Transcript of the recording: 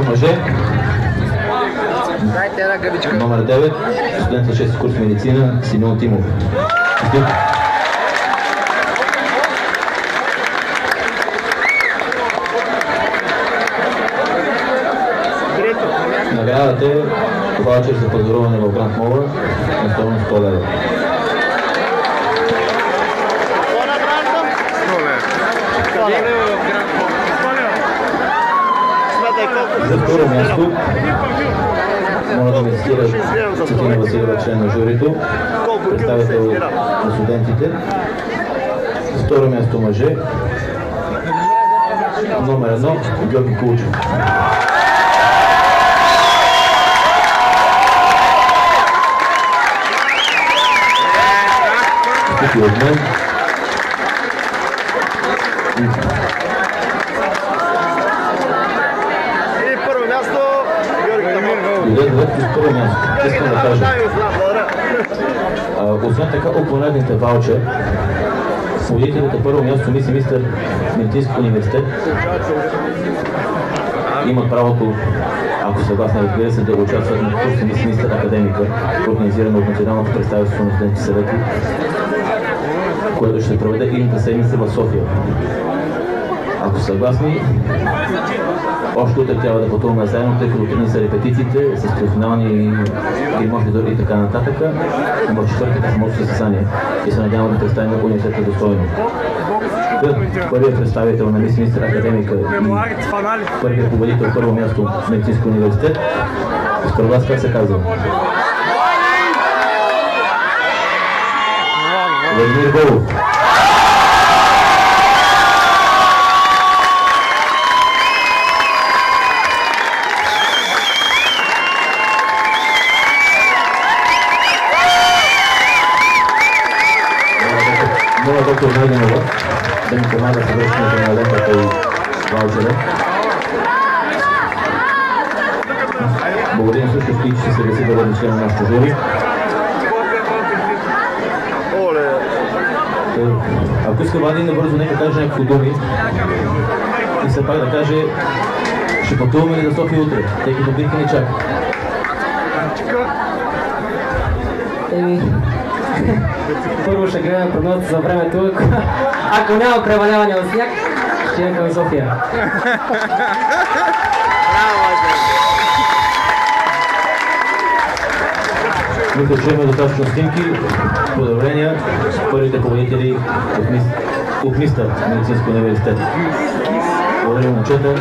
Мъже. Номер 9, студент за 6 курс медицина, Симеон Тимов. Наградата е ваучер за пазаруване в Гранд Мола на стойност 100 лева. За второ място моля да ме цитира Цветина Василева, член на журито, представител на студентите. За второ място мъже, номер 1, Георги Кулчев. Тук от мен. Първо място, искам да кажа. Освен така, опонентните ваучер, победителите първо място мис и мистер Медицински университет имат правото, ако съгласни, разбира се, да участват на курс мис и мистер академика, организирано от Националното представителство на студентски съвети, което ще се проведе идната седмица в София. Ако съгласни, още утре трябва да пътуваме заедно, тъй като трудни са репетициите с професионални гримошни дори и така нататък. Но в четвъртък е самото състезание и се надявам да представим университета достойно. Първият представител на мис министър академика и първият победител първо място в Медицински университет, според вас как се казва? Владимир Голов. Моля доктор Найденова да ми помага с връщането на лентата и ваучера. Благодарим също, че се съгласи да бъде член на нашото жури. Ако иска Влади набързо, нека каже някакво думи и все пак да каже, ще пътуваме ли за София утре, тъй като битка ни чака. Първо ще гледаме прогнозата за времето. Ако няма преваляване от сняг, ще идем към София. Мисля, че имаме достатъчно снимки. Поздравления първите победители от МИСТър Медицински университет. Благодаря, момчета.